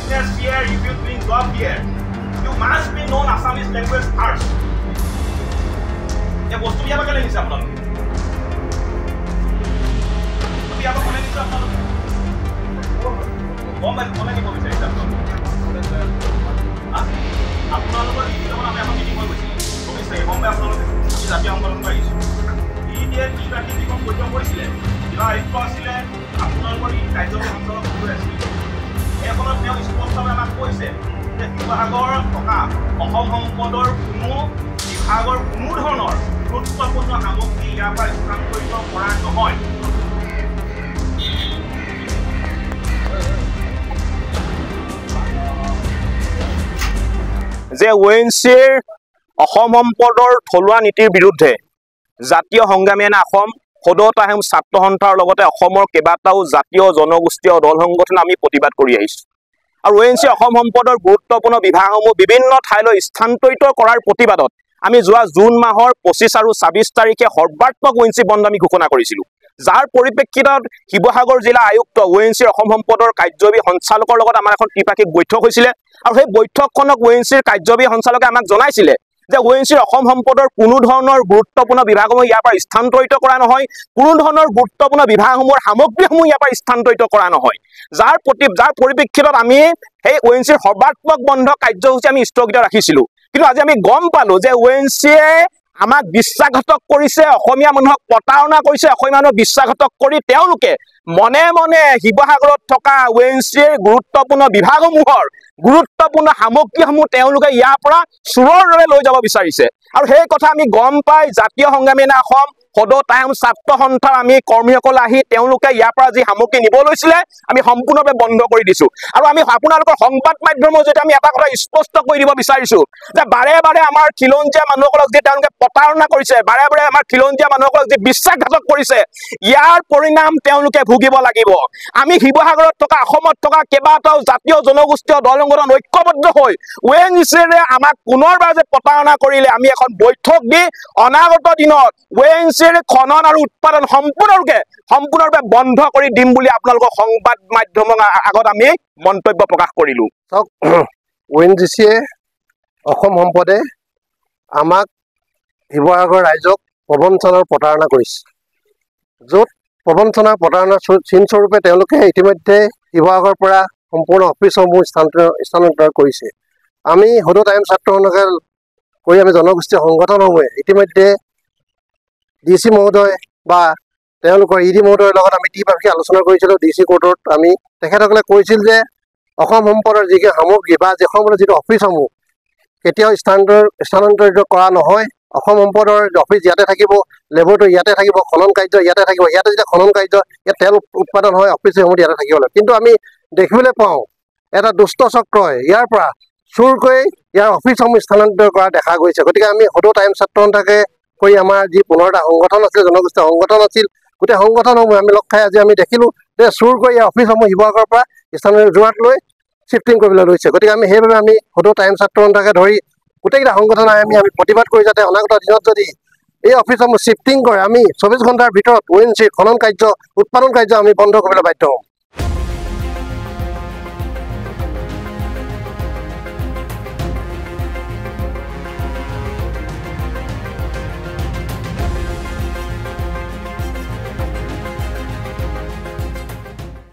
business here, if you're doing job here, you must be known Assamese language first. ये वस्तु भी आप क्या लेंगे सब लोग? तो भी आप कौन लेंगे सब लोग? कौन लेंगे वो भी चाहिए सब लोग? आप लोगों को ये लोग हमें अपनी मीटिंग में कुछ तो भी सही बॉम्बे आप लोग अभी जाके हम लोग पाइस ये की बात की कौन कोई कोई सिले या एक को सिले आप लोगों को ये काइजो में हम लोग पूरे सिले ये कौन अपने इस पोस्ट में हमारे कोई से যে বিভাগৰ থকা অসম সম্পদৰ কোনো বিভাগৰ কোনো ধৰণৰ গুৰুত্বপূৰ্ণ সামগ্ৰী ইয়াৰ পৰা স্থানান্তৰিত কৰা নহয় যে ওএনচিৰ অসম সম্পদৰ থলুৱা নীতিৰ বিৰুদ্ধে জাতীয় সংগ্ৰামী আইন অসম সদৌ অসম ছাত্ৰ সন্থাৰ লগতে অসমৰ কেইবাটাও জাতীয় জনগোষ্ঠীয় দল সংগঠন আমি প্ৰতিবাদ কৰি আহিছোঁ আৰু ওএনচি অসম সম্পদৰ গুৰুত্বপূৰ্ণ বিভাগসমূহ বিভিন্ন ঠাইলৈ স্থানান্তৰিত কৰাৰ প্ৰতিবাদত আমি যোৱা জুন মাহৰ 25 আৰু 26 তাৰিখে সৰ্বাত্মক ওএনচি বন্ধ আমি ঘোষণা কৰিছিলোঁ যাৰ পৰিপ্ৰেক্ষিতত শিৱসাগৰ জিলা আয়ুক্ত ওএনচিৰ অসম সম্পদৰ কাৰ্যবাহী সঞ্চালকৰ লগত আমাৰ এখন ত্ৰিপাক্ষিক বৈঠক হৈছিল আৰু সেই বৈঠকখনক ওএনচিৰ কাৰ্যবাহী সঞ্চালকে আমাক জনাইছিল যে ওএনচিৰ অসম সম্পদৰ কোনো ধৰণৰ গুৰুত্বপূৰ্ণ বিভাগসমূহ ইয়াৰ পৰা স্থানান্তৰিত কৰা নহয় কোনো ধৰণৰ গুৰুত্বপূৰ্ণ বিভাগসমূহৰ সামগ্ৰীসমূহ ইয়াৰ পৰা স্থানান্তৰিত কৰা নহয় যাৰ পৰিপ্ৰেক্ষিতত আমি সেই ওএনচিৰ সৰ্বাত্মক বন্ধ কাৰ্যসূচী আমি স্থগিত ৰাখিছিলোঁ কিন্তু আজি আমি গম পালো যে ওএনচিয়ে আমাক বিশ্বাসঘাতক কৰিছে অসমীয়া মানুহক প্ৰতাৰণা কৰিছে অসমীয়া মানুহক বিশ্বাসঘাতক কৰি তেওঁলোকে মনে মনে শিৱসাগৰত থকা ওএনচিৰ গুৰুত্বপূৰ্ণ বিভাগসমূহৰ গুৰুত্বপূৰ্ণ সামগ্ৰীসমূহ তেওঁলোকে ইয়াৰ পৰা চুৰৰ দৰে লৈ যাব বিচাৰিছে আৰু সেই কথা আমি গম পাই জাতীয় সংগ্ৰামী আইন অসম সদৌ অসম ছাত্ৰ সন্থাৰ আমি কৰ্মীসকল আহি তেওঁলোকে ইয়াৰ পৰা যি সামগ্ৰী নিব লৈছিলে আমি সম্পূৰ্ণভাৱে বন্ধ কৰি দিছো আৰু আমি আপোনালোকৰ সংবাদ মাধ্যমৰ জৰিয়তে আমি এটা কথা স্পষ্ট কৰি দিব বিচাৰিছো যে বাৰে বাৰে আমাৰ খিলঞ্জীয়া মানুহসকলক যে তেওঁলোকে প্ৰতাৰণা কৰিছে বাৰে বাৰে আমাৰ খিলঞ্জীয়া মানুহসকলক যে বিশ্বাসঘাতক কৰিছে ইয়াৰ পৰিণাম তেওঁলোকে ভুগিব লাগিব আমি শিৱসাগৰত থকা অসমত থকা কেইবাটাও জাতীয় জনগোষ্ঠীয় দল সংগঠন ঐক্যবদ্ধ হৈ ওএনচিৰে আমাক পুনৰবাৰ যে প্ৰতাৰণা কৰিলে আমি এখন বৈঠক দি অনাগত দিনত ওএনচিৰ খনন আৰু উৎপাদন সম্পূৰ্ণৰূপে বন্ধ কৰি দিম বুলি আপোনালোকৰ সংবাদ মাধ্যমৰ আগত আমি মন্তব্য প্ৰকাশ কৰিলো ওএনজিচিয়ে অসম সম্পদে আমাক শিৱসাগৰ ৰাইজক প্ৰবঞ্চনাৰ প্ৰতাৰণা কৰিছে য'ত প্ৰবঞ্চনাৰ প্ৰতাৰণাৰ চিনস্বৰূপে তেওঁলোকে ইতিমধ্যে শিৱসাগৰৰ পৰা সম্পূৰ্ণ অফিচসমূহ স্থানান্তৰ কৰিছে আমি সদৌ অসম ছাত্ৰ সন্থাকে কৰি আমি জনগোষ্ঠীয় সংগঠনসমূহে ইতিমধ্যে ডিচি মহোদয় বা তেওঁলোকৰ ইডি মহোদয়ৰ লগত আমি ত্ৰিপাক্ষিক আলোচনা কৰিছিলোঁ ডিচি কোৰ্টত আমি তেখেতসকলে কৈছিল যে অসম সম্পদৰ যিখিনি সামগ্ৰী বা অসমৰ যিটো অফিচসমূহ কেতিয়াও স্থানান্তৰিত কৰা নহয় অসম সম্পদৰ অফিচ ইয়াতে থাকিব লেবৰেটৰী ইয়াতে থাকিব খনন কাৰ্য ইয়াতে থাকিব ইয়াতে যেতিয়া খনন কাৰ্য ইয়াত তেল উৎপাদন হয় অফিচসমূহ ইয়াতে থাকিব লাগে কিন্তু আমি দেখিবলৈ পাওঁ এটা দুষ্ট চক্ৰই ইয়াৰ পৰা চুৰ কৰি ইয়াৰ অফিচসমূহ স্থানান্তৰিত কৰা দেখা গৈছে গতিকে আমি সদৌ অসম ছাত্ৰ সন্থাকে কৰি আমাৰ যি 15টা সংগঠন আছিল জনগোষ্ঠীয় সংগঠন আছিল গোটেই সংগঠনসমূহ আমি লগ খাই আজি আমি দেখিলোঁ যে চুৰ কৰি ইয়াৰ অফিচসমূহ শিৱসাগৰৰ পৰা স্থানান্তৰিত যোৱাত লৈ শিফটিং কৰিবলৈ লৈছে গতিকে আমি সেইবাবে আমি সদৌ অসম ছাত্ৰ সন্থাকে ধৰি গোটেইকেইটা সংগঠন আমি প্ৰতিবাদ কৰি যাতে অনাগত দিনত যদি এই অফিচসমূহ শিফটিং কৰে আমি 24 ঘণ্টাৰ ভিতৰত ওএনচি খনন কাৰ্য উৎপাদন কাৰ্য আমি বন্ধ কৰিবলৈ বাধ্য হ'ম